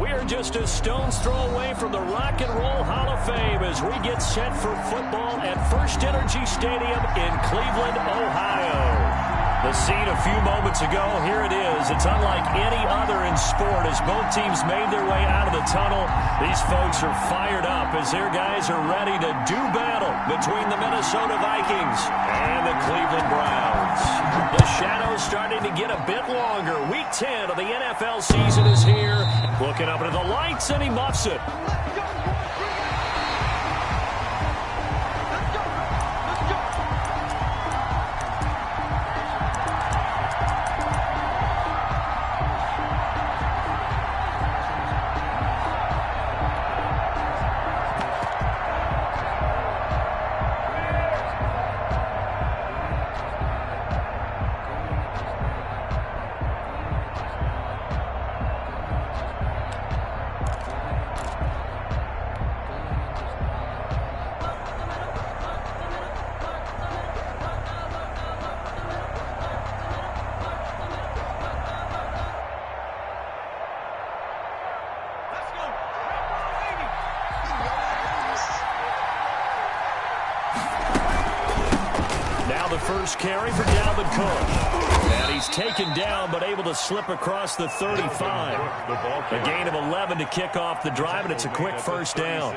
We're just a stone's throw away from the Rock and Roll Hall of Fame as we get set for football at First Energy Stadium in Cleveland, Ohio. The scene a few moments ago, here it is. It's unlike any other in sport as both teams made their way out of the tunnel. These folks are fired up as their guys are ready to do battle between the Minnesota Vikings and the Cleveland Browns. The shadow's starting to get a bit longer. Week 10 of the NFL season is here. Looking up into the lights, and he muffs it. First carry for Dalvin Cook. And he's taken down but able to slip across the 35. A gain of 11 to kick off the drive, and it's a quick first down.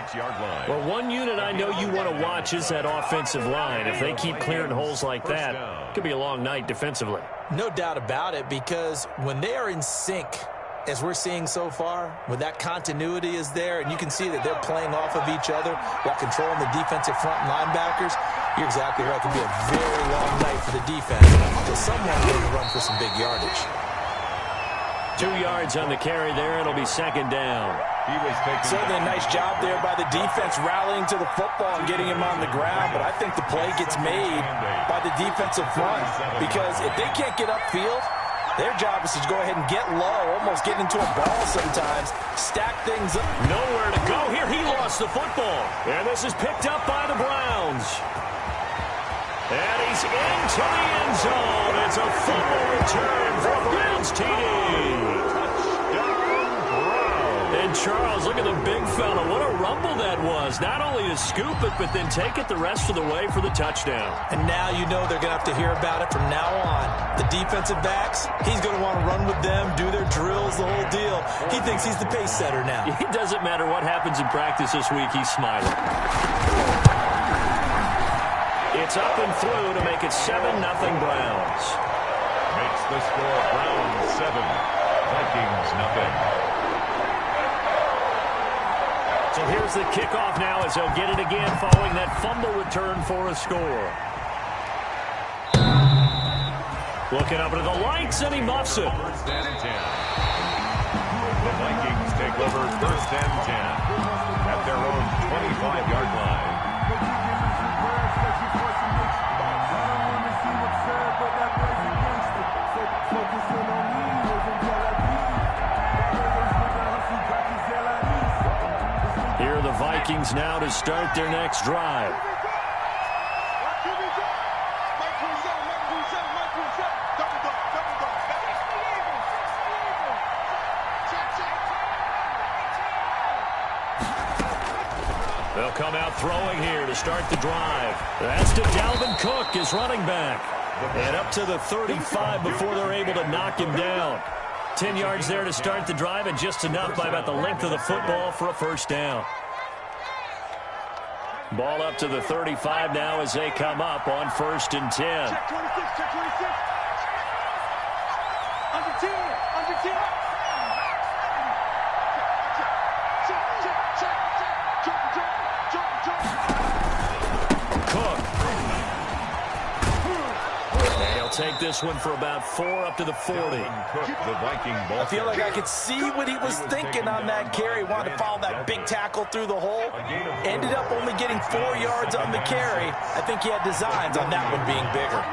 Well, one unit I know you want to watch is that offensive line. If they keep clearing holes like that, it could be a long night defensively. No doubt about it, because when they are in sync, as we're seeing so far, when that continuity is there and you can see that they're playing off of each other while controlling the defensive front linebackers, you're exactly right. It could be a very long night for the defense until someone will run for some big yardage. 2 yards on the carry there. It'll be second down. Certainly a nice job there by the defense rallying to the football and getting him on the ground, but I think the play gets made by the defensive front, because if they can't get upfield, their job is to go ahead and get low, almost get into a ball sometimes, stack things up. Nowhere to go here. He lost the football. And this is picked up by the Browns. And he's into the end zone. It's a fumble return for Browns TD. Touchdown, Browns. And Charles, look at the big fella. What a rumble that was. Not only to scoop it, but then take it the rest of the way for the touchdown. And now you know they're going to have to hear about it from now on. The defensive backs, he's going to want to run with them, do their drills, the whole deal. He thinks he's the pace setter now. It doesn't matter what happens in practice this week, he's smiling. It's up and through to make it 7-0 Browns. Makes the score Browns 7, Vikings nothing. So here's the kickoff now as they'll get it again following that fumble return for a score. Looking up into the lights, and he muffs it. First and 10. The Vikings take over first and 10 at their own 25-yard line. Here are the Vikings now to start their next drive. They'll come out throwing here to start the drive. That's to Dalvin Cook, his running back. And up to the 35 before they're able to knock him down. 10 yards there to start the drive, and just enough by about the length of the football for a first down. Ball up to the 35 now as they come up on first and 10. Check 26, check 26. Under 10, under 10. Cook. And he'll take this one for about 4 up to the 40. Cook, the Viking ball. I feel like I could see what he was thinking on that carry. Wanted to follow that big tackle through the hole. Ended up only getting 4 yards on the carry. I think he had designs on that one being bigger.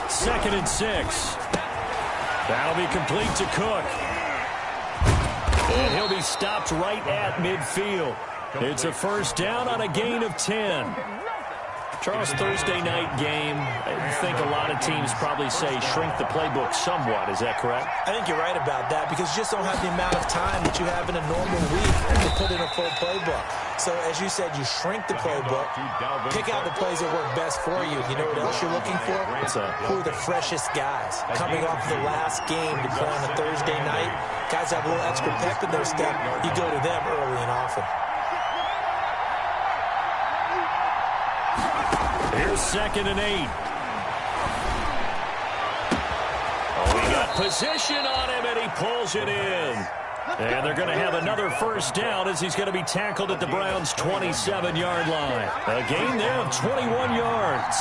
Second and 6. That'll be complete to Cook. And he'll be stopped right at midfield. It's a first down on a gain of 10. Charles, Thursday night game, I think a lot of teams probably say shrink the playbook somewhat. Is that correct? I think you're right about that because you just don't have the amount of time that you have in a normal week to put in a full playbook. So, as you said, you shrink the playbook, pick out the plays that work best for you. You know what else you're looking for? Who are the freshest guys? Coming off the last game to play on a Thursday night, guys have a little extra pep in their step. You go to them early and often. Here's 2nd and 8. Oh, he got position on him, and he pulls it in. And they're going to have another first down as he's going to be tackled at the Browns' 27-yard line. A gain there of 21 yards.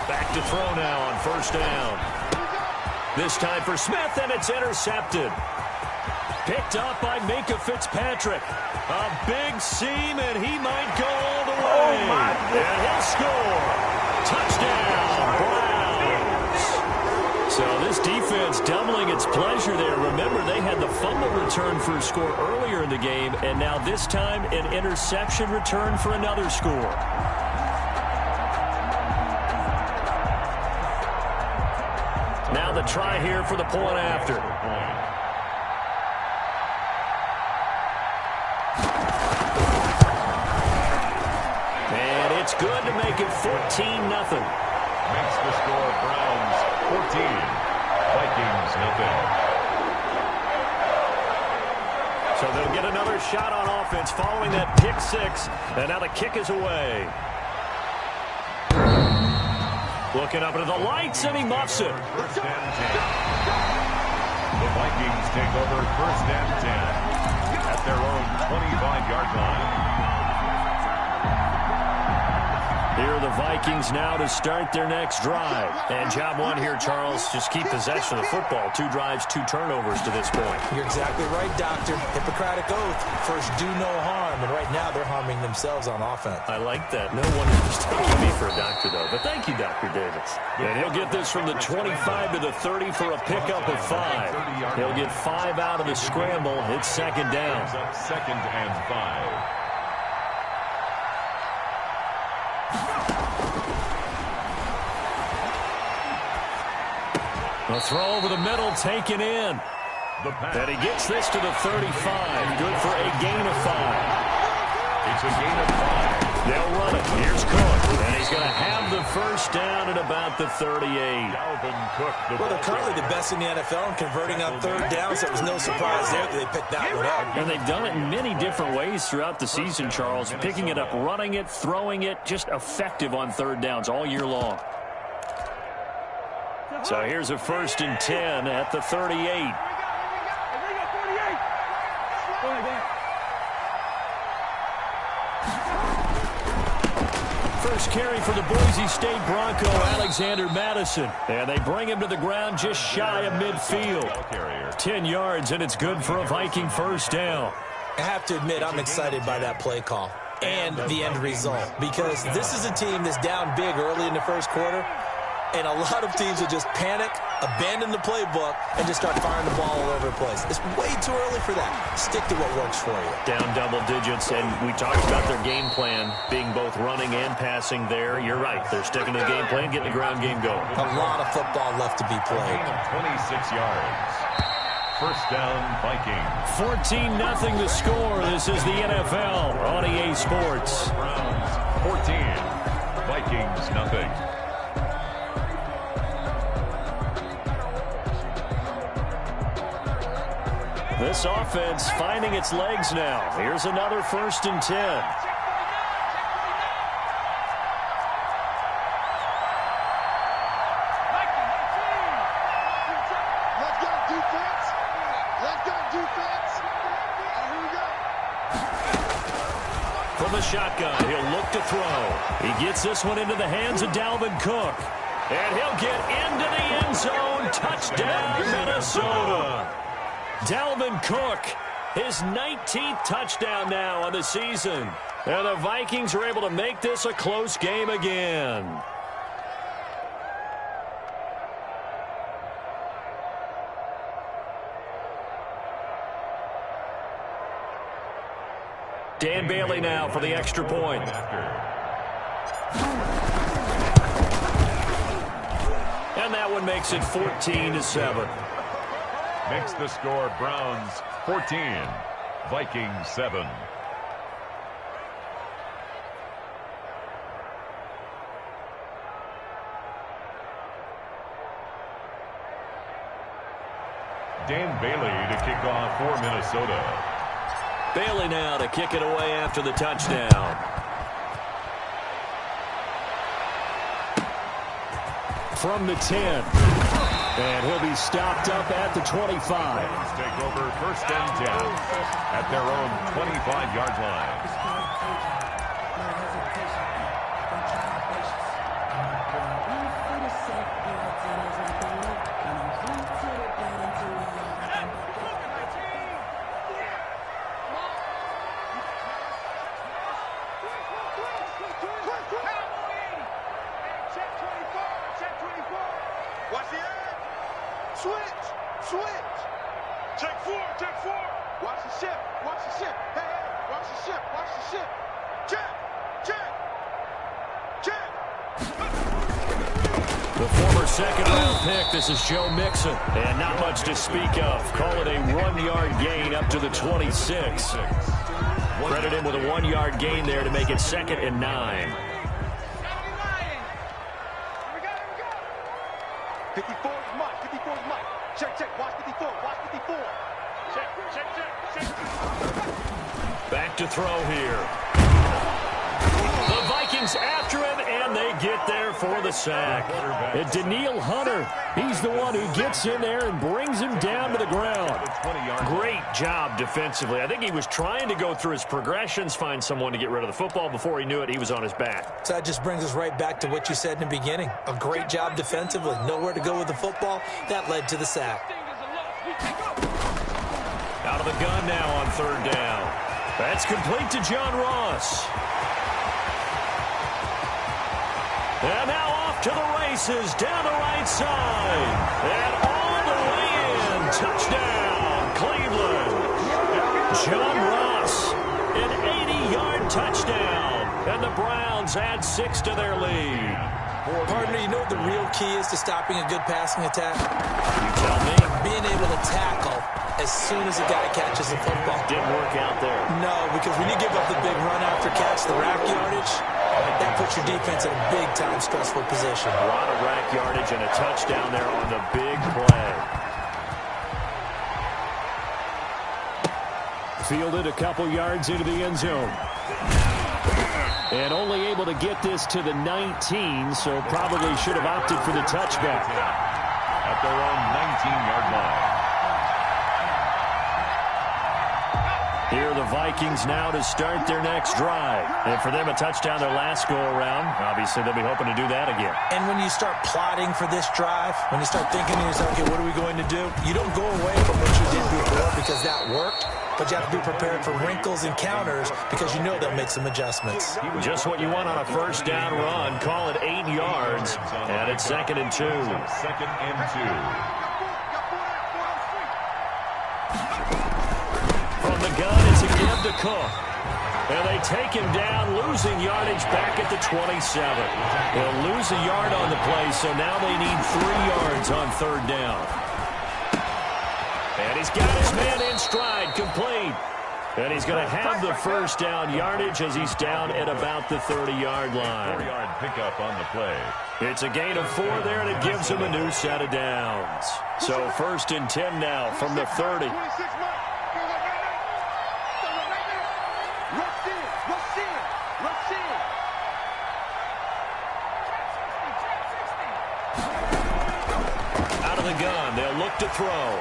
Back to throw now on first down. This time for Smith, and it's intercepted. Picked up by Minka Fitzpatrick. A big seam, and he might go all the way. And he'll score. Touchdown, Browns. So this defense doubling its pleasure there. Remember, they had the fumble return for a score earlier in the game, and now this time an interception return for another score. Now the try here for the point after. It's good to make it 14-0. Makes the score Browns 14, Vikings nothing. So they'll get another shot on offense following that pick six. And now the kick is away. Looking up into the lights, and he muffs it. First and 10. The Vikings take over first and 10 at their own 25-yard line. Here are the Vikings now to start their next drive. And job one here, Charles, just keep possession of the football. 2 drives, 2 turnovers to this point. You're exactly right, Doctor. Hippocratic oath. First, do no harm. And right now, they're harming themselves on offense. I like that. No one is taking me for a doctor, though. But thank you, Dr. Davis. And he'll get this from the 25 to the 30 for a pickup of 5. He'll get 5 out of the scramble. It's 2nd down. Second and 5. A throw over the middle, taken in. And he gets this to the 35. Good for a gain of 5. It's a gain of 5. They'll run it. Here's Cook. And he's going to have the first down at about the 38. Dalvin Cook. Well, they're currently the best in the NFL in converting on 3rd downs. So it was no surprise there that they picked that one up. And they've done it in many different ways throughout the season, Charles. Picking it up, running it, throwing it, just effective on 3rd downs all year long. So here's a 1st and 10 at the 38. First carry for the Boise State Bronco, Alexander Madison. And they bring him to the ground just shy of midfield. 10 yards, and it's good for a Viking first down. I have to admit, I'm excited by that play call and the end result because this is a team that's down big early in the first quarter. And a lot of teams will just panic, abandon the playbook, and just start firing the ball all over the place. It's way too early for that. Stick to what works for you. Down double digits, and we talked about their game plan being both running and passing there. You're right. They're sticking to the game plan, getting the ground game going. A lot of football left to be played. 26 yards. First down, Vikings. 14-0 the score. This is the NFL on EA Sports. Browns 14, Vikings nothing. This offense finding its legs now. Here's another 1st and 10. Let's go, defense. Let's go, defense. Here we go. From the shotgun, he'll look to throw. He gets this one into the hands of Dalvin Cook. And he'll get into the end zone. Touchdown, Minnesota. Dalvin Cook, his 19th touchdown now on the season. And the Vikings are able to make this a close game again. Dan Bailey now for the extra point. And that one makes it 14-7. Makes the score Browns 14, Vikings 7. Dan Bailey to kick off for Minnesota. Bailey now to kick it away after the touchdown. From the 10. And he'll be stopped up at the 25. Take over first and 10 at their own 25-yard line. Watch the edge. Switch. Check four. Watch the ship. Hey, watch the ship. Check. The former second-round pick, this is Joe Mixon. And not much to speak of. Call it a 1-yard gain up to the 26. Credit him with a 1-yard gain there to make it 2nd and 9. 54 is Mike. Check. Watch 54. Check. Back to throw here. The Vikings after him, and they get there for the sack. And Daniil Hunter, he's the one who gets in there and brings him down to the ground. Great job defensively. I think he was trying to go through his progressions, find someone to get rid of the football. Before he knew it, he was on his back. So that just brings us right back to what you said in the beginning. A great job defensively. Nowhere to go with the football. That led to the sack. Out of the gun now on 3rd down. That's complete to John Ross. And now off to the races, down the right side. And all the way in. Touchdown, Cleveland. John Ross, an 80-yard touchdown. And the Browns add 6 to their lead. Partner, you know what the real key is to stopping a good passing attack? You tell me. Being able to tackle as soon as a guy catches the football. Didn't work out there. No, because when you give up the big run after catch, the rack yardage, that puts your defense in a big-time stressful position. A lot of rack yardage and a touchdown there on the big play. Fielded a couple yards into the end zone. And only able to get this to the 19, so probably should have opted for the touchback. At their own 19-yard line. Here are the Vikings now to start their next drive. And for them, a touchdown their last go-around. Obviously, they'll be hoping to do that again. And when you start plotting for this drive, when you start thinking to yourself, okay, what are we going to do? You don't go away from what you did before because that worked. But you have to be prepared for wrinkles and counters because you know they'll make some adjustments. Just what you want on a first down run. Call it 8 yards. And it's 2nd and 2. 2nd and 2. From the gun, it's a give to Cook. And they take him down, losing yardage back at the 27. They'll lose a yard on the play, so now they need 3 yards on 3rd down. And he's got his man in stride, complete. And he's going to have the first down yardage as he's down at about the 30-yard line. 4-yard pickup on the play. It's a gain of 4 there, and it gives him a new set of downs. So 1st and 10 now from the 30. Out of the gun, they'll look to throw.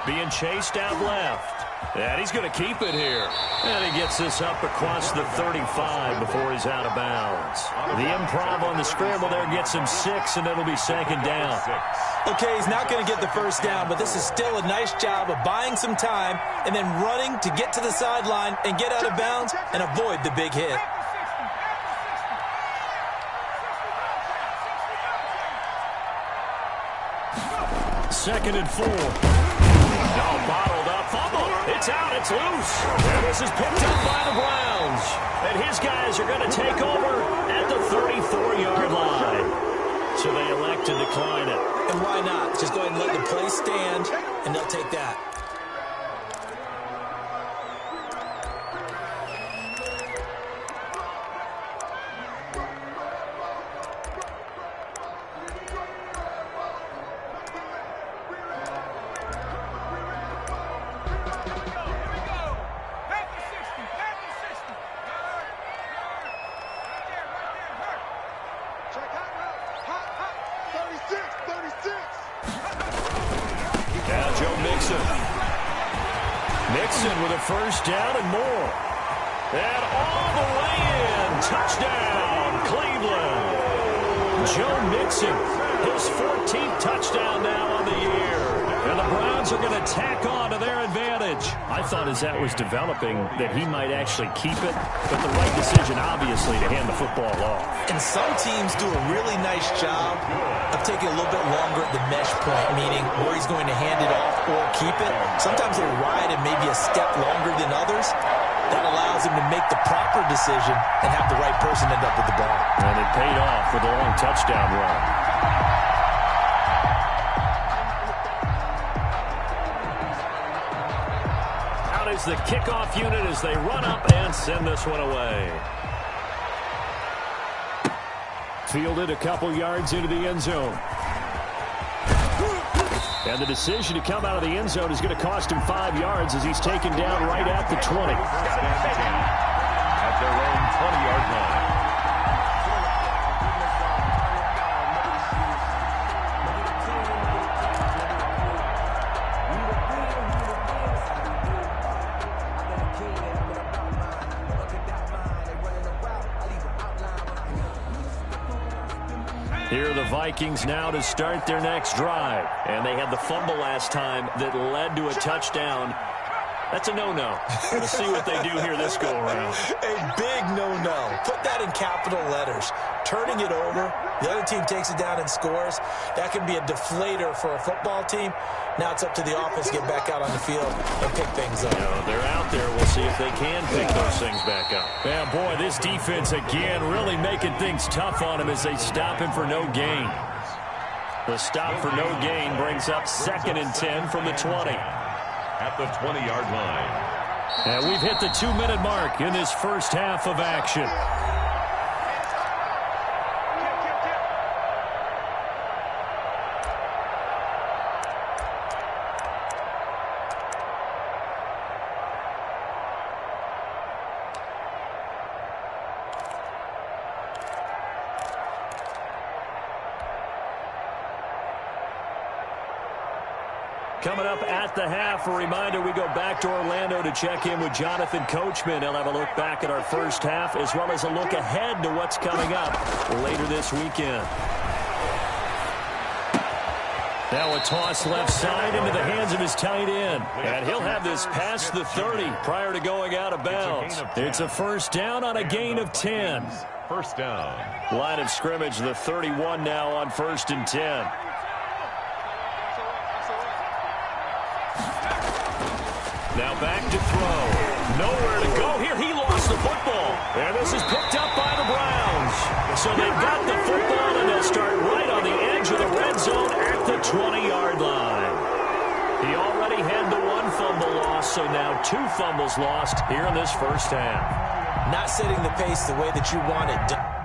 Being chased out left. And he's going to keep it here. And he gets this up across the 35 before he's out of bounds. The improv on the scramble there gets him 6, and it'll be 2nd down. Okay, he's not going to get the first down, but this is still a nice job of buying some time and then running to get to the sideline and get out of bounds and avoid the big hit. Second and 4. No, bottled up fumble. It's It's out. It's loose. And this is picked up by the Browns. And his guys are going to take over at the 34-yard line. So they elect to decline it. And why not? Just go ahead and let the play stand, and they'll take that. Now Joe Mixon. Mixon with a first down and more. And all the way in. Touchdown, Cleveland. Joe Mixon, his 14th touchdown now on the year. And the Browns are going to tack on to their advantage. I thought as that was developing that he might actually keep it, but the right decision, obviously, to hand the football off. And some teams do a really nice job of taking a little bit longer at the mesh point, meaning where he's going to hand it off or keep it. Sometimes they ride it maybe a step longer than others. That allows him to make the proper decision and have the right person end up with the ball. And it paid off with a long touchdown run. Out is the kickoff unit as they run up and send this one away. Fielded a couple yards into the end zone. And the decision to come out of the end zone is going to cost him 5 yards as he's taken down right at the 20. At their own 20-yard line. Here are the Vikings now to start their next drive. And they had the fumble last time that led to a touchdown. That's a no-no. We'll see what they do here this go-around. A big no-no. Put that in capital letters. Turning it over, the other team takes it down and scores. That can be a deflator for a football team. Now it's up to the offense to get back out on the field and pick things up. They're out there. We'll see if they can pick those things back up. Yeah, boy, this defense again really making things tough on him as they stop him for no gain. The stop for no gain brings up 2nd and 10 from the 20. At the 20-yard line. And we've hit the 2-minute mark in this first half of action. Coming up at the half, a reminder, we go back to Orlando to check in with Jonathan Coachman. He'll have a look back at our first half as well as a look ahead to what's coming up later this weekend. Now a toss left side into the hands of his tight end. And he'll have this past the 30 prior to going out of bounds. It's a first down on a gain of 10. First down. Line of scrimmage, the 31 now on 1st and 10. Now back to throw. Nowhere to go here. He lost the football. And this is picked up by the Browns. So they've got the football, and they'll start right on the edge of the red zone at the 20-yard line. He already had the 1 fumble loss, so now 2 fumbles lost here in this first half. Not setting the pace the way that you want it done.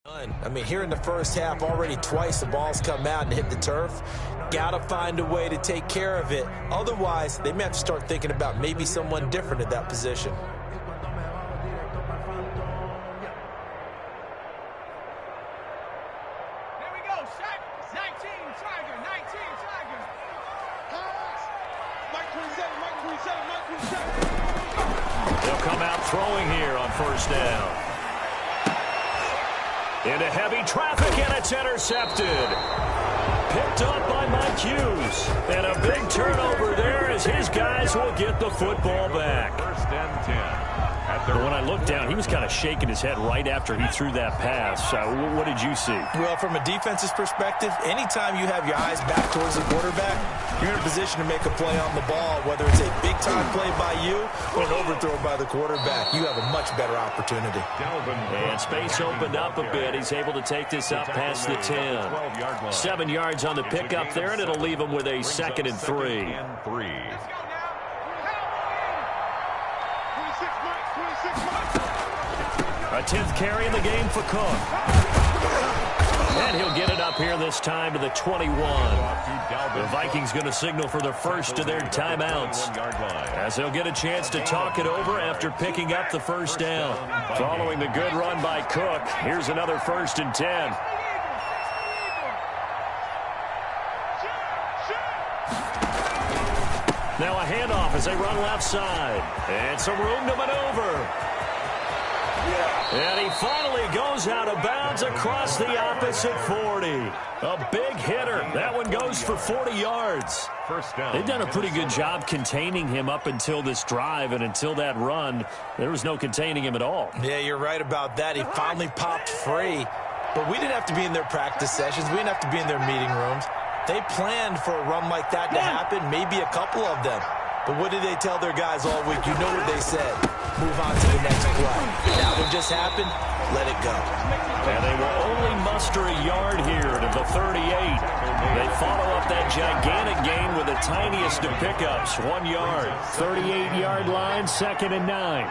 I mean, here in the first half, already twice the ball's come out and hit the turf. Got to find a way to take care of it. Otherwise, they may have to start thinking about maybe someone different at that position. Here we go, shot. 19, Tiger, 19, Tiger. Pass. Mike 27, Mike 27, Mike 27. They'll come out throwing here on first down. Into heavy traffic, and it's intercepted. Picked up by Mike Hughes. And a big turnover there as his guys will get the football back. First and 10. But when I looked down, he was kind of shaking his head right after he threw that pass. What did you see? Well, from a defense's perspective, anytime you have your eyes back towards the quarterback, you're in a position to make a play on the ball, whether it's a big-time play by you or an overthrow by the quarterback. You have a much better opportunity. And space opened up a bit. He's able to take this up past the 10. 7 yards on the pickup there, and it'll leave him with a 2nd and 3. A 10th carry in the game for Cook. And he'll get it up here this time to the 21. The Vikings going to signal for the first of their timeouts, as they'll get a chance to talk it over after picking up the first down. Following the good run by Cook, here's another 1st and 10. Now a handoff as they run left side. And some room to maneuver. And he finally goes out of bounds across the opposite 40. A big hitter. That one goes for 40 yards. First down. They've done a pretty good job containing him up until this drive, and until that run, there was no containing him at all. Yeah, you're right about that. He finally popped free. But we didn't have to be in their practice sessions. We didn't have to be in their meeting rooms. They planned for a run like that to happen, maybe a couple of them. But what did they tell their guys all week? You know what they said. Move on to the next play. That one just happened. Let it go. And they will only muster a yard here to the 38. They follow up that gigantic gain with the tiniest of pickups, 1 yard. 38-yard line, 2nd and 9.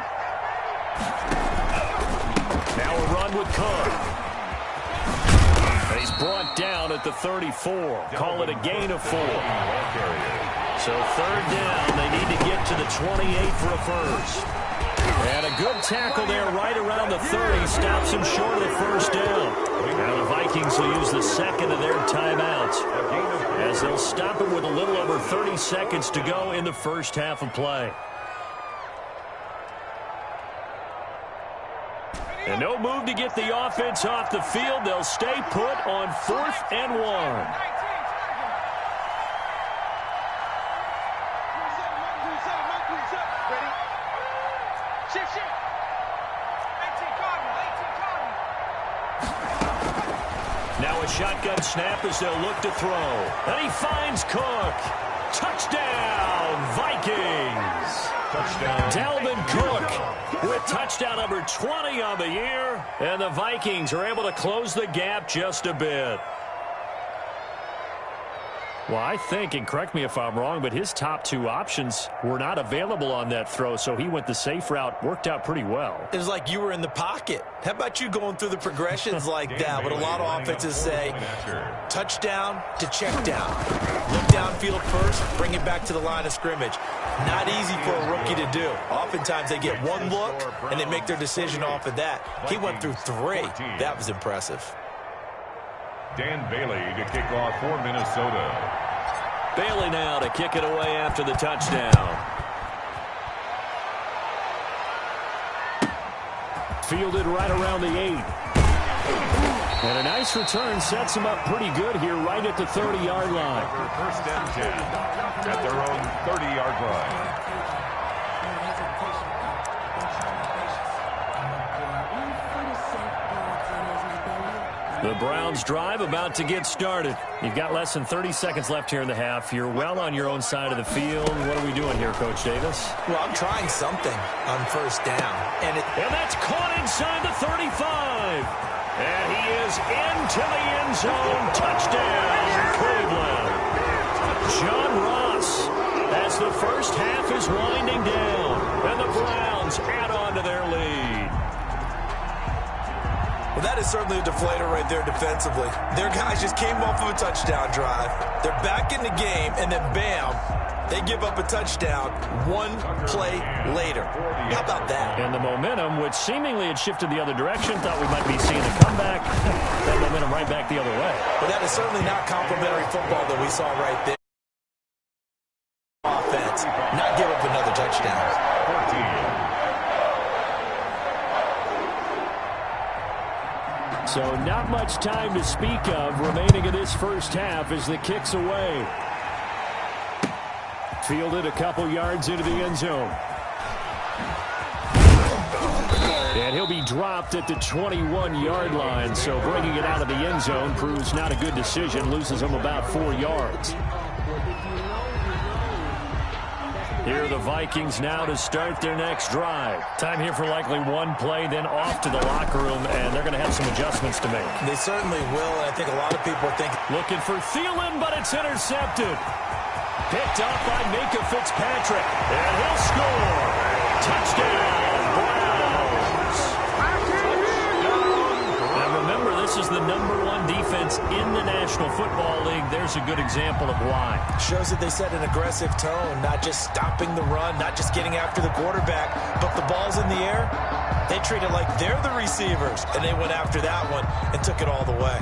Now a run with Cook. He's brought down at the 34. Call it a gain of 4. So 3rd down, they need to get to the 28 for a first. And a good tackle there right around the 30. Stops him short of the first down. Now the Vikings will use the 2nd of their timeouts, as they'll stop it with a little over 30 seconds to go in the first half of play. And no move to get the offense off the field. They'll stay put on 4th and 1. Now a shotgun snap as they'll look to throw. And he finds Cook. Touchdown, Vikings. Touchdown. Dalvin Cook with touchdown number 20 on the year. And the Vikings are able to close the gap just a bit. Well, I think, and correct me if I'm wrong, but his top 2 options were not available on that throw, so he went the safe route. Worked out pretty well. It was like you were in the pocket. How about you going through the progressions like that? What a lot of offenses say, touchdown to check down. Look downfield first, bring it back to the line of scrimmage. Not easy for a rookie to do. Oftentimes they get one look, and they make their decision off of that. He went through 3. That was impressive. Dan Bailey to kick off for Minnesota. Bailey now to kick it away after the touchdown. Fielded right around the 8. And a nice return sets him up pretty good here right at the 30-yard line. First and 10 at their own 30-yard line. The Browns drive about to get started. You've got less than 30 seconds left here in the half. You're well on your own side of the field. What are we doing here, Coach Davis? Well, I'm trying something on first down. And that's caught inside the 35. And he is into the end zone. Touchdown, Cleveland. John Ross, as the first half is winding down. And the Browns add on to their lead. Well, that is is certainly a deflator right there defensively. Their guys just came off of a touchdown drive. They're back in the game, and then bam, they give up a touchdown one play later. How about that? And the momentum, which seemingly had shifted the other direction, thought we might be seeing a comeback. That momentum right back the other way. But that is certainly not complimentary football that we saw right there. Offense, not give up another touchdown. 14. So not much time to speak of remaining in this first half as the kick's away. Fielded a couple yards into the end zone. And he'll be dropped at the 21-yard line, so bringing it out of the end zone proves not a good decision, loses him about 4 yards. Here are the Vikings now to start their next drive. Time here for likely one play, then off to the locker room, and they're going to have some adjustments to make. They certainly will, and I think a lot of people are thinking. Looking for Thielen, but it's intercepted. Picked up by Minka Fitzpatrick, and he'll score. Touchdown, Browns. And remember, this is the #1 defense in the National Football League. There's a good example of why. Shows that they set an aggressive tone, not just stopping the run, not just getting after the quarterback, but the ball's in the air. They treat it like they're the receivers, and they went after that one and took it all the way.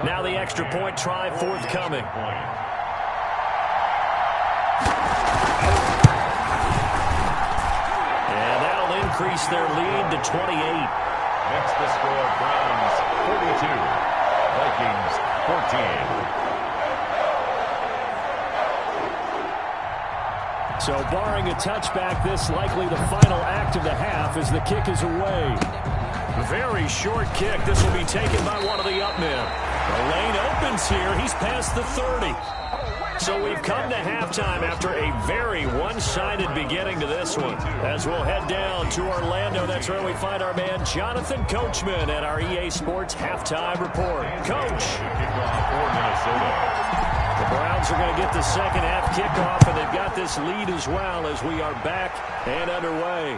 Now the extra point try forthcoming. And that'll increase their lead to 28. Next the score, Browns 42, Vikings 14. So barring a touchback, this likely the final act of the half as the kick is away. Very short kick. This will be taken by one of the up men. The lane opens here. He's past the 30. So we've come to halftime after a very one-sided beginning to this one. As we'll head down to Orlando, that's where we find our man Jonathan Coachman at our EA Sports Halftime Report. Coach. The Browns are going to get the second half kickoff, and they've got this lead as well as we are back and underway.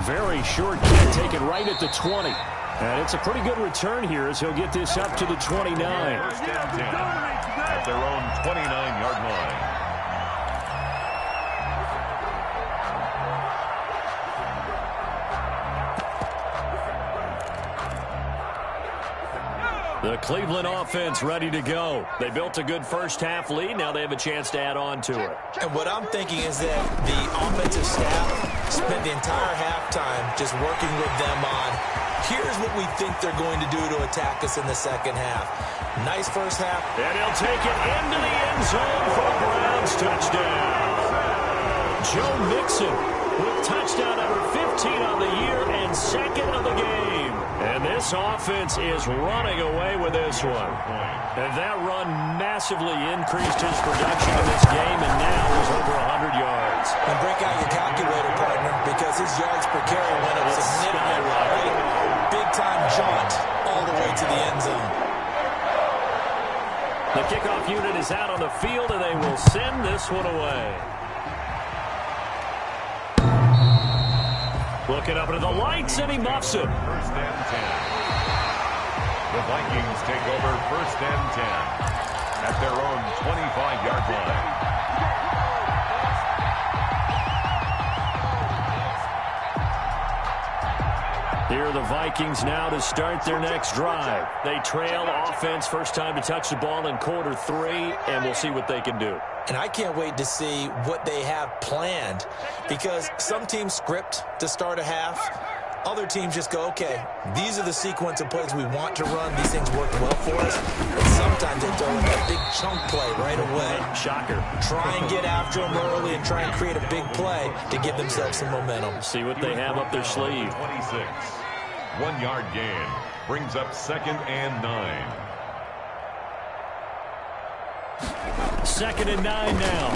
Very short kick taken right at the 20. And it's a pretty good return here as he'll get this up to the 29. First and 10 at their own 29-yard line. The Cleveland offense ready to go. They built a good first half lead. Now they have a chance to add on to it. And what I'm thinking is that the offensive staff spent the entire halftime just working with them on, here's what we think they're going to do to attack us in the second half. Nice first half. And he'll take it into the end zone for a Browns touchdown. Joe Mixon with touchdown number 15 on the year and second of the game. And this offense is running away with this one. And that run massively increased his production in this game, and now he's over 100 yards. And break out your calculator, partner, because his yards per carry went up significantly, right? Big-time jaunt all the way to the end zone. The kickoff unit is out on the field, and they will send this one away. Looking up into the lights, and he muffs him. First and 10. The Vikings take over first and 10 at their own 25-yard line. Here are the Vikings now to start their next drive. They trail offense, first time to touch the ball in quarter 3, and we'll see what they can do. And I can't wait to see what they have planned, because some teams script to start a half. Other teams just go, okay, these are the sequence of plays we want to run. These things work well for us. And sometimes they throw in that big chunk play right away. Shocker. Try and get after them early and try and create a big play to give themselves some momentum. See what they have up their sleeve. 26. 1-yard gain brings up second and 9. Second and 9 now.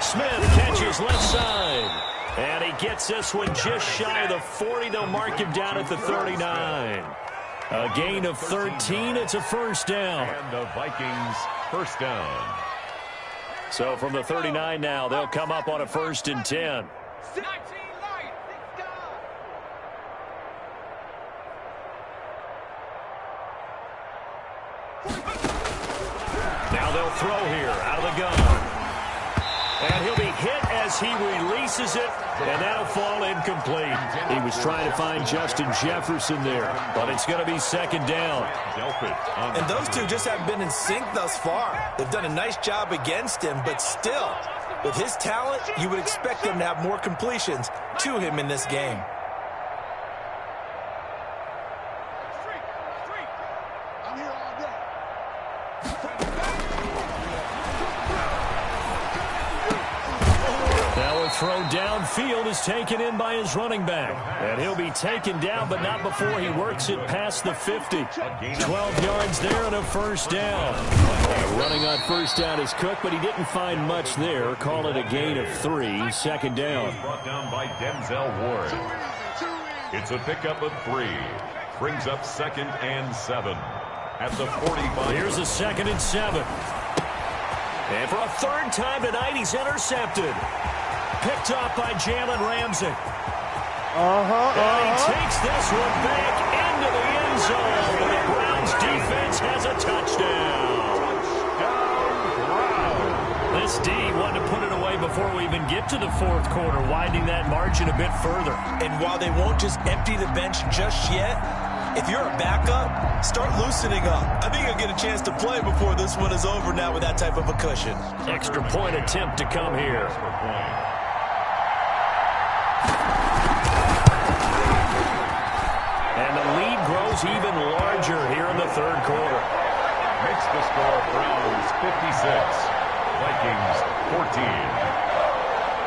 Smith catches left side. And he gets this one just shy of the 40. They'll mark him down at the 39. A gain of 13. It's a first down. And the Vikings first down. So from the 39 now, they'll come up on a first and 10. Now they'll throw here out of the gun. And he'll be hit as he releases it, and that'll fall incomplete. He was trying to find Justin Jefferson there, but it's going to be second down. And those two just haven't been in sync thus far. They've done a nice job against him, but still, with his talent, you would expect them to have more completions to him in this game. Throw downfield is taken in by his running back. And he'll be taken down, but not before he works it past the 50. 12 yards there and a first down. Running on first down is Cook, but he didn't find much there. Call it a gain of 3. Second down. Brought down by Denzel Ward. It's a pickup of 3. Brings up 2nd and 7. At the 45. Here's a 2nd and 7. And for a third time tonight, he's intercepted. Picked off by Jalen Ramsey. And he takes this one back into the end zone. The Browns defense has a touchdown. This D wanted to put it away before we even get to the fourth quarter, widening that margin a bit further. And while they won't just empty the bench just yet, if you're a backup, start loosening up. I think you'll get a chance to play before this one is over now with that type of a cushion. Extra point attempt to come here. And the lead grows even larger here in the third quarter. Makes the score Browns 56, Vikings 14.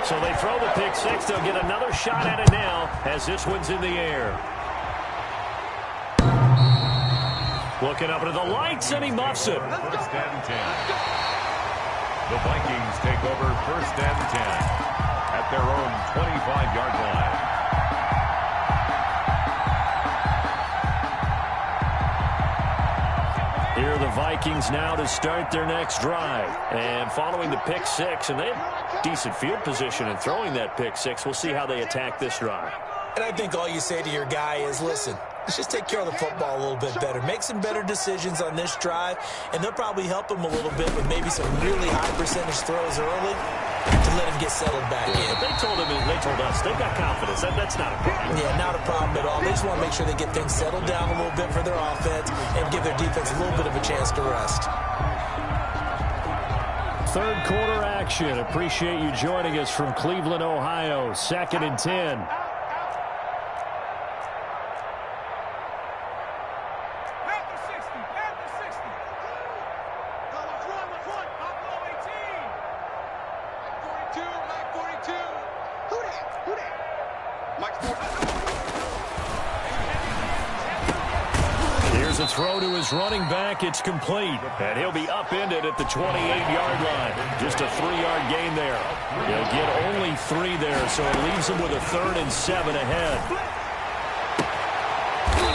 So they throw the pick six. They'll get another shot at it now as this one's in the air. Looking up into the lights, and he muffs it. First and 10. The Vikings take over first and 10 at their own 25-yard line. Here are the Vikings now to start their next drive. And following the pick six, and they have decent field position in throwing that pick six. We'll see how they attack this drive. And I think all you say to your guy is, listen, let's just take care of the football a little bit better. Make some better decisions on this drive, and they'll probably help him a little bit with maybe some really high percentage throws early to let him get settled back in. They told us they've got confidence. That's not a problem. Yeah, not a problem at all. They just want to make sure they get things settled down a little bit for their offense and give their defense a little bit of a chance to rest. Third quarter action. Appreciate you joining us from Cleveland, Ohio. 2nd and 10. Here's a throw to his running back. It's complete. And he'll be upended at the 28-yard line. Just a 3-yard gain there. He'll get only 3 there, so it leaves him with a 3rd and 7 ahead.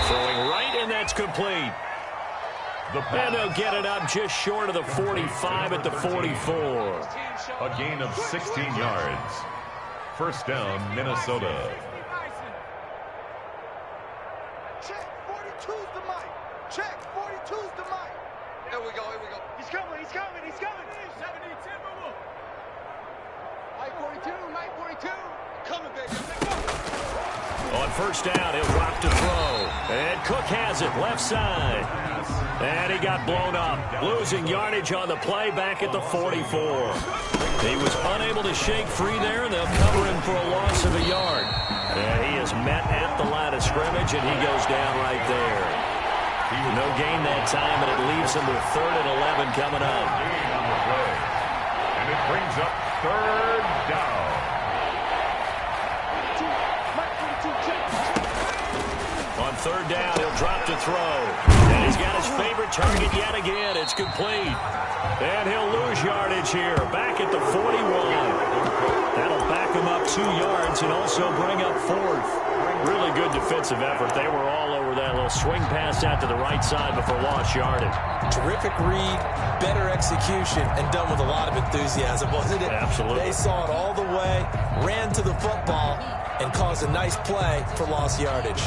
Throwing right, and that's complete. And they'll get it up just short of the 45 at the 44. A gain of 16 yards. First down, Minnesota. Check, 42's the mic. Check, 42's the mic. Here we go, here we go. He's coming, he's coming, he's coming. 70, Timberwolf. Mike 42, Mike 42. Coming, baby. On first down, he'll drop to throw. And Cook has it, left side. And he got blown up, losing yardage on the play back at the 44. He was unable to shake free there, and they'll cover him for a loss of a yard. And he is met at the line of scrimmage, and he goes down right there. No gain that time, and it leaves him with 3rd and 11 coming up. And it brings up 3rd down. On 3rd down, he'll drop to throw. And he's got his favorite target yet again. It's complete. And he'll lose yardage here. Back at the 41. That'll back him up 2 yards and also bring up 4th. Really good defensive effort. They were all over that little swing pass out to the right side before lost yardage. Terrific read, better execution, and done with a lot of enthusiasm, wasn't it? Absolutely. They saw it all the way, ran to the football, and caused a nice play for lost yardage.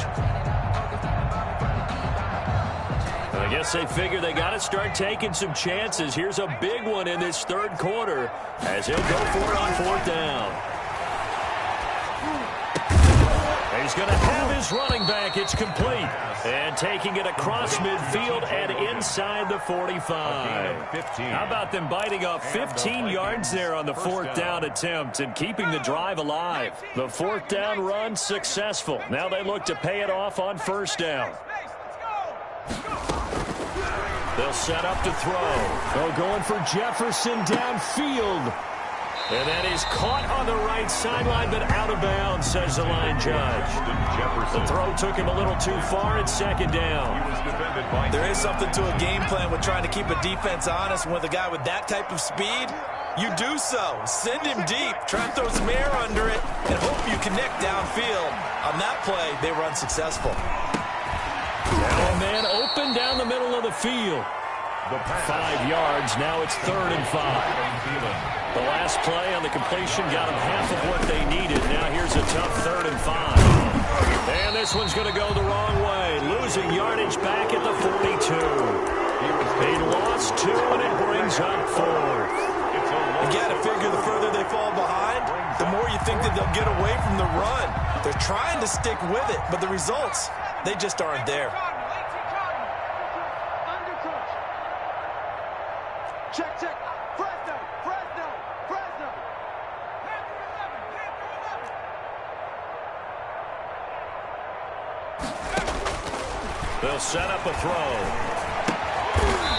I guess they figure they got to start taking some chances. Here's a big one in this third quarter as he'll go for it on fourth down. He's going to have his running back. It's complete. And taking it across midfield and inside the 45. How about them biting off 15 yards there on the fourth down attempt and keeping the drive alive? The fourth down run successful. Now they look to pay it off on first down. They'll set up to throw. They're going for Jefferson downfield. And that is caught on the right sideline, but out of bounds, says the line judge. The throw took him a little too far at second down. There is something to a game plan with trying to keep a defense honest. With a guy with that type of speed, you do so. Send him deep, try and throw some air under it, and hope you connect downfield. On that play, they were unsuccessful. Now a man open down the middle of the field. 5 yards, now it's 3rd and 5. The last play on the completion got them half of what they needed. Now here's a tough 3rd and 5. And this one's going to go the wrong way. Losing yardage back at the 42. They lost 2, and it brings up 4th. You got to figure the further they fall behind, the more you think that they'll get away from the run. They're trying to stick with it, but the results, they just aren't there. Check, check. Fresno. They'll set up a throw.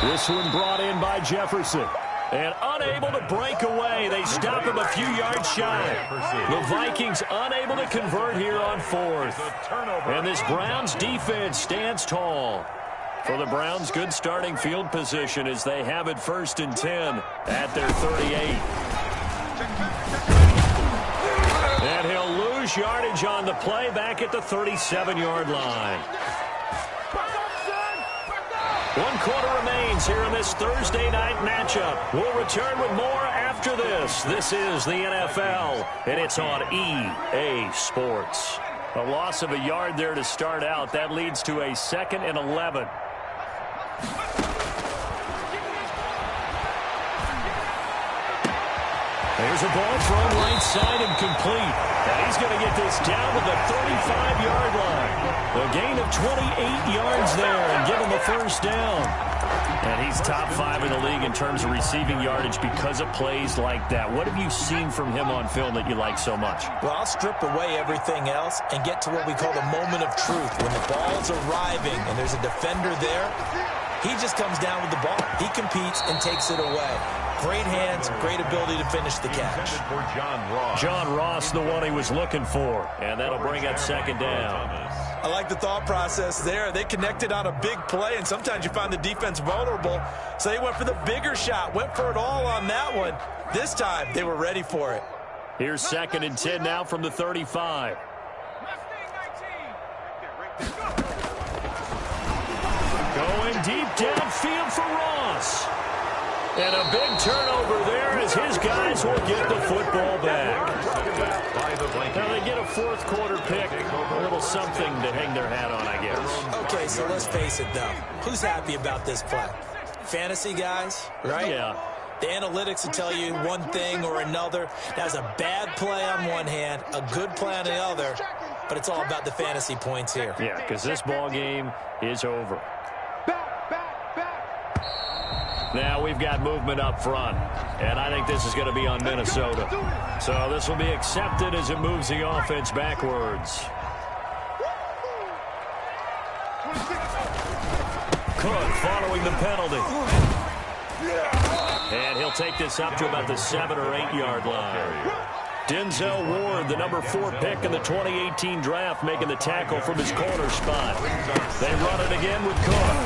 This one brought in by Jefferson. And unable to break away. They stop him a few yards shy. The Vikings unable to convert here on 4th. And this Browns defense stands tall. For the Browns, good starting field position as they have it 1st and 10 at their 38. And he'll lose yardage on the play back at the 37-yard line. 1 quarter remains here in this Thursday night matchup. We'll return with more after this. This is the NFL, and it's on EA Sports. A loss of a yard there to start out. That leads to a 2nd and 11. There's a ball thrown right side and complete. And he's going to get this down to the 35-yard line. A gain of 28 yards there and give him a first down. And he's top 5 in the league in terms of receiving yardage because of plays like that. What have you seen from him on film that you like so much? Well, I'll strip away everything else and get to what we call the moment of truth. When the ball's arriving and there's a defender there, he just comes down with the ball. He competes and takes it away. Great hands, great ability to finish the catch. John Ross, the one he was looking for. And that'll bring up 2nd down. I like the thought process there. They connected on a big play, and sometimes you find the defense vulnerable. So they went for the bigger shot, went for it all on that one. This time, they were ready for it. Here's 2nd and 10 now from the 35. Going deep downfield for Ross. And a big turnover there as his guys will get the football back. Now they get a 4th quarter pick. A little something to hang their hat on, I guess. Okay, so let's face it, though. Who's happy about this play? Fantasy guys, right? Yeah. The analytics will tell you one thing or another. That's a bad play on one hand, a good play on the other, but it's all about the fantasy points here. Yeah, because this ball game is over. Now we've got movement up front, and I think this is going to be on Minnesota. So this will be accepted as it moves the offense backwards. Cook following the penalty. And he'll take this up to about the 7 or 8 yard line. Denzel Ward, the number 4 pick in the 2018 draft, making the tackle from his corner spot. They run it again with Cook.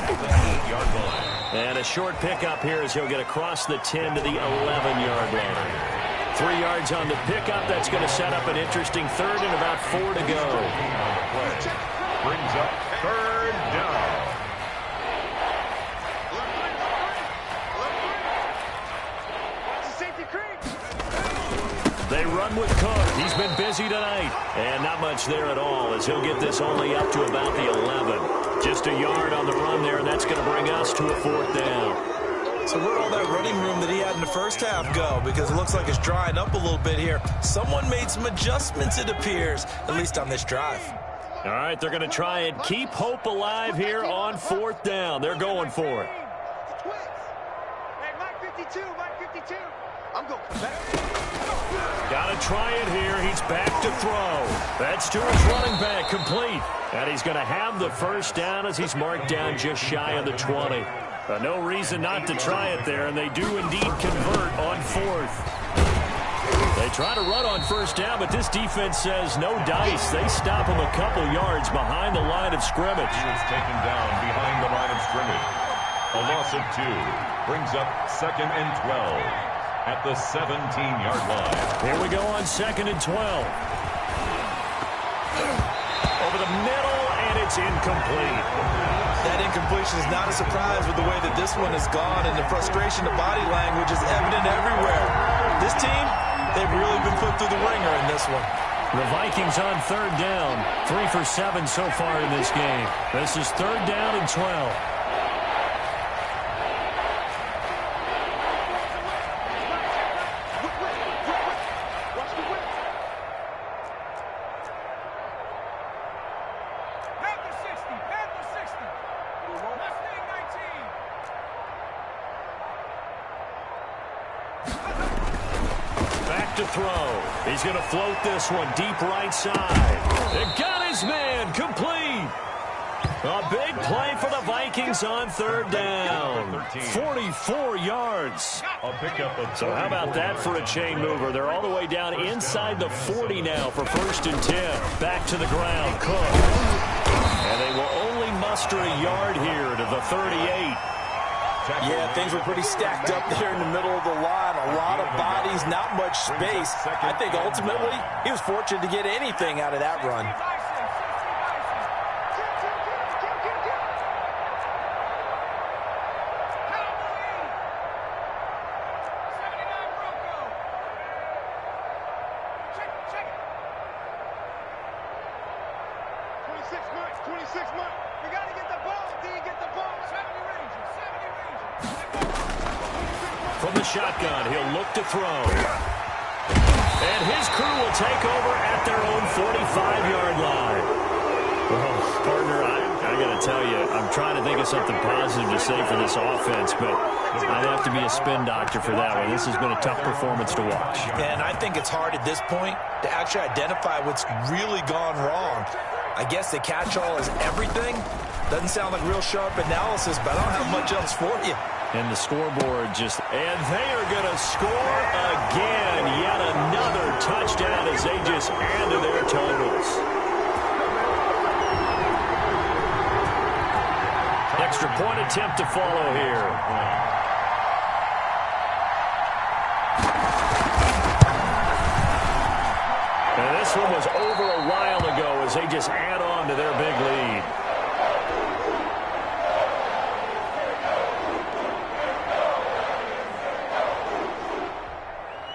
And a short pickup here as he'll get across the 10 to the 11-yard line. 3 yards on the pickup. That's going to set up an interesting 3rd and about 4 to go. Brings up 3rd down. They run with Cook. He's been busy tonight. And not much there at all as he'll get this only up to about the 11. Just a yard on the run there, and that's going to bring up to a 4th down. So where'd all that running room that he had in the first half go? Because it looks like it's drying up a little bit here. Someone made some adjustments, it appears, at least on this drive. All right, they're going to try and keep hope alive here on 4th down. They're going for it. Hey, Mike 52, Mike 52. I'm going back. Got to try it here. He's back to throw. That's to his running back, complete. And he's going to have the first down as he's marked down just shy of the 20. No reason not to try it there, and they do indeed convert on 4th. They try to run on 1st down, but this defense says no dice. They stop him a couple yards behind the line of scrimmage. He is taken down behind the line of scrimmage. A loss of 2 brings up 2nd and 12 at the 17-yard line. Here we go on 2nd and 12. Over the middle, and it's incomplete. That incompletion is not a surprise with the way that this one has gone, and the frustration, the body language is evident everywhere. This team, they've really been put through the ringer in this one. The Vikings on 3rd down. 3 for 7 so far in this game. This is 3rd down and 12. To throw. He's going to float this one deep right side. It got his man complete. A big play for the Vikings on 3rd down. 44 yards. So how about that for a chain mover? They're all the way down inside the 40 now for 1st and 10. Back to the ground. Cook. And they will only muster a yard here to the 38. Yeah, things were pretty stacked up there in the middle of the line. A lot of bodies, not much space. I think ultimately he was fortunate to get anything out of that run. From the shotgun, he'll look to throw. And his crew will take over at their own 45-yard line. Well, partner, I got to tell you, I'm trying to think of something positive to say for this offense, but I'd have to be a spin doctor for that one. This has been a tough performance to watch. And I think it's hard at this point to actually identify what's really gone wrong. I guess the catch-all is everything. Doesn't sound like real sharp analysis, but I don't have much else for you. And the scoreboard just... And they are going to score again. Yet another touchdown as they just add to their totals. Extra point attempt to follow here. And this one was over a while ago as they just add on to their big lead.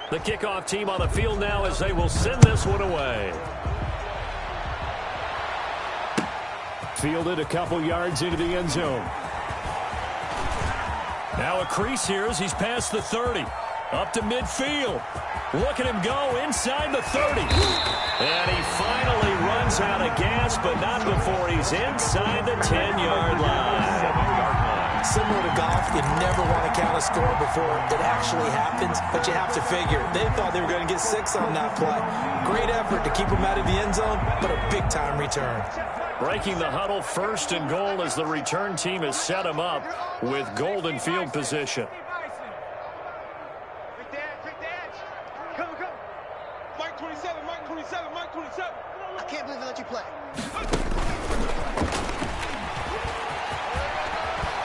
The kickoff team on the field now as they will send this one away. Fielded a couple yards into the end zone. Now a crease here as he's past the 30. Up to midfield. Look at him go inside the 30. And he finally runs out of gas, but not before he's inside the 10-yard line. Similar to golf, you never want to count a score before it actually happens, but you have to figure. They thought they were going to get 6 on that play. Great effort to keep them out of the end zone, but a big-time return. Breaking the huddle, 1st and goal as the return team has set him up with golden field position. Come. Mike 27, Mike 27, Mike 27. I can't believe they let you play.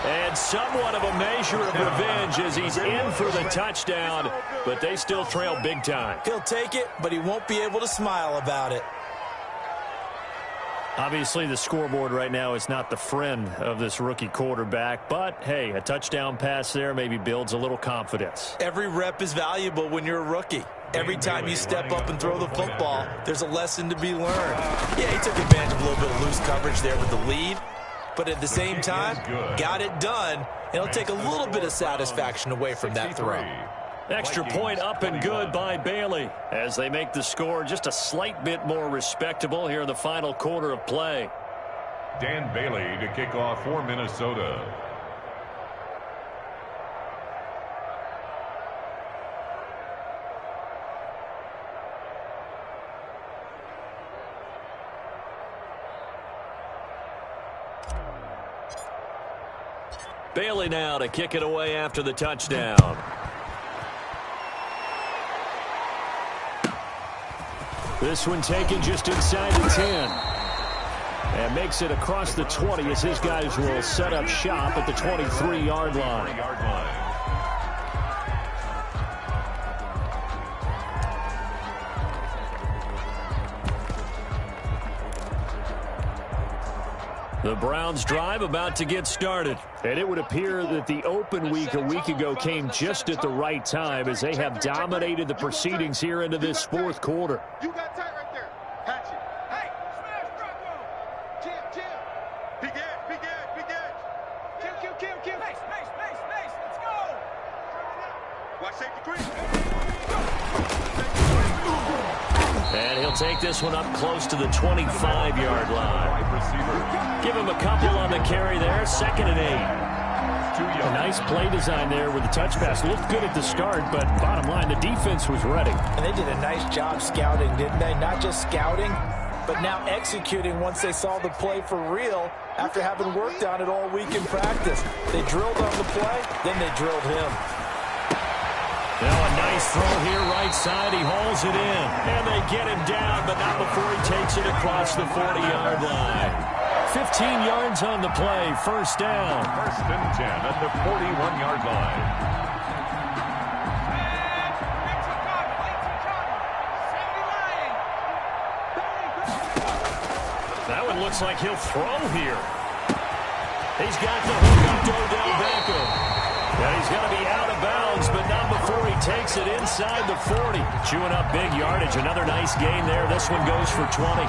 And somewhat of a measure of revenge as he's in for the touchdown, but they still trail big time. He'll take it, but he won't be able to smile about it. Obviously, the scoreboard right now is not the friend of this rookie quarterback, but, hey, a touchdown pass there maybe builds a little confidence. Every rep is valuable when you're a rookie. Every time you step up and throw the football, there's a lesson to be learned. Yeah, he took advantage of a little bit of loose coverage there with the lead, but at the same time, got it done. It'll take a little bit of satisfaction away from that throw. Extra point up and good by Bailey as they make the score just a slight bit more respectable here in the final quarter of play. Dan Bailey to kick off for Minnesota. Bailey now to kick it away after the touchdown. This one taken just inside the 10. And makes it across the 20 as his guys will set up shop at the 23-yard line. The Browns drive about to get started. And it would appear that the open week a week ago came just at the right time as they have dominated the proceedings here into this fourth quarter. You got tight right there. Patch it. Hey, smash front row. Chill. Big edge. Kill. Mace. Let's go. Watch safety Green. And he'll take this one up close to the 25-yard line. Give him a couple on the carry there. 2nd and 8. A nice play design there with the touch pass. Looked good at the start, but bottom line, the defense was ready. And they did a nice job scouting, didn't they? Not just scouting, but now executing once they saw the play for real after having worked on it all week in practice. They drilled on the play, then they drilled him. Now a nice throw here, right side. He hauls it in. And they get him down, but not before he takes it across the 40-yard line. 15 yards on the play. First down. 1st and 10 at the 41-yard line. That one looks like he'll throw here. He's got the hook up to Odell Beckham. And he's going to be out of bounds, but not before he takes it inside the 40. Chewing up big yardage. Another nice gain there. This one goes for 20.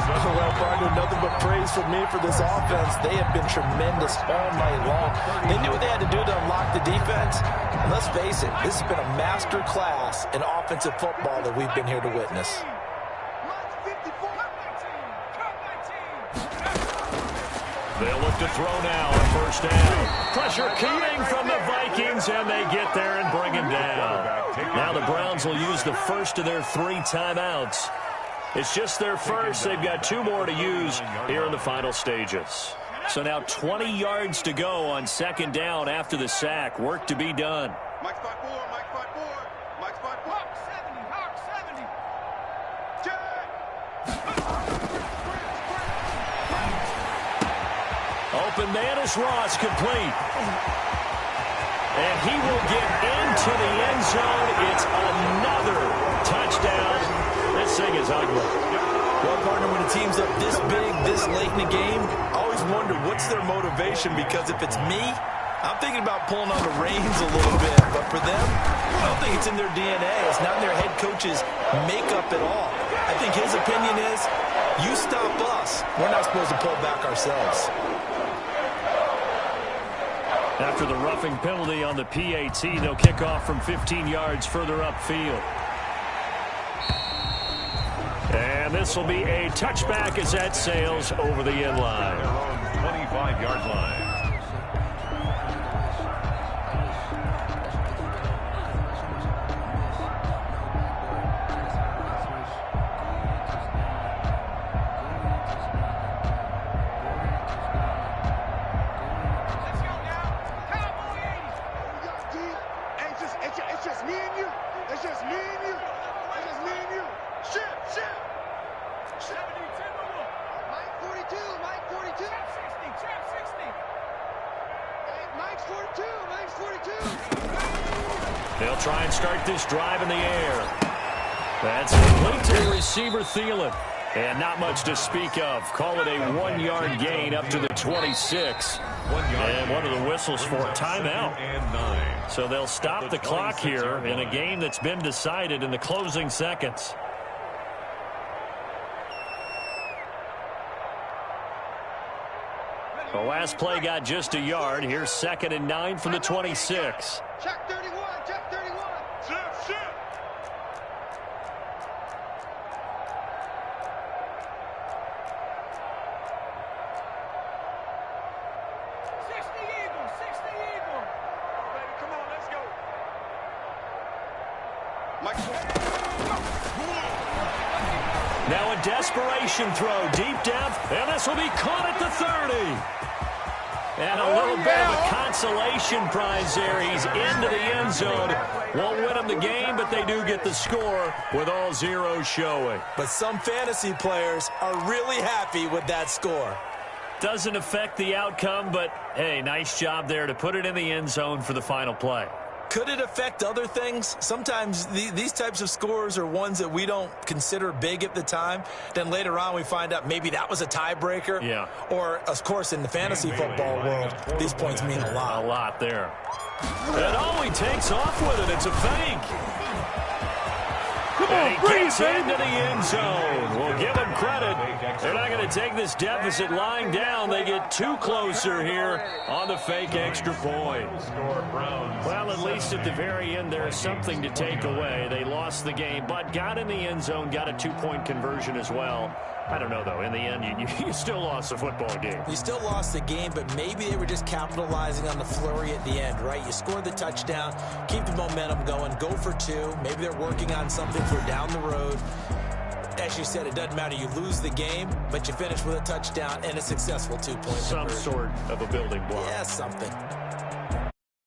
Well, partner, nothing but praise from me for this offense. They have been tremendous all night long. They knew what they had to do to unlock the defense. And let's face it, this has been a master class in offensive football that we've been here to witness. They'll look to throw now on first down. Pressure coming from the Vikings, and they get there and bring him down. Now the Browns will use the first of their 3 timeouts. It's just their first. They've got 2 more to use here in the final stages. So now 20 yards to go on 2nd down after the sack. Work to be done. Mike spot 4. Hawk 70. Open man is Ross, complete. And he will get into the end zone. It's another touchdown. This thing is ugly. Well, partner, when a team's up this big, this late in the game, I always wonder what's their motivation, because if it's me, I'm thinking about pulling on the reins a little bit. But for them, I don't think it's in their DNA. It's not in their head coach's makeup at all. I think his opinion is, you stop us. We're not supposed to pull back ourselves. After the roughing penalty on the PAT, they'll kick off from 15 yards further upfield. And this will be a touchback as that sails over the end line. Their own 25-yard line. They'll try and start this drive in the air. That's complete to the receiver, Thielen. And not much to speak of. Call it a 1-yard gain up to the 26. And one of the whistles for a timeout. So they'll stop the clock here in a game that's been decided in the closing seconds. The last play got just a yard. Here's 2nd and 9 from the 26. Check 31, check 31. Shift, shift. Now a desperation throw deep down, and this will be caught at the 30. And a little bit of a consolation prize there. He's into the end zone. Won't win them the game, but they do get the score with all zeros showing. But some fantasy players are really happy with that score. Doesn't affect the outcome, but, hey, nice job there to put it in the end zone for the final play. Could it affect other things? Sometimes these types of scores are ones that we don't consider big at the time. Then later on we find out maybe that was a tiebreaker. Yeah. Or, of course, in the fantasy football world, these points mean a lot. A lot there. And he takes off with it. It's a fake. And he gets into the end zone. We'll give him credit. They're not going to take this deficit lying down. They get too closer here on the fake extra point. Well, at least at the very end, there's something to take away. They lost the game, but got in the end zone, got a 2-point conversion as well. I don't know, though. In the end, you still lost the football game. You still lost the game, but maybe they were just capitalizing on the flurry at the end, right? You scored the touchdown, keep the momentum going, go for 2. Maybe they're working on something for down the road. As you said, it doesn't matter. You lose the game, but you finish with a touchdown and a successful 2-point conversion. Some sort of a building block. Yeah, something.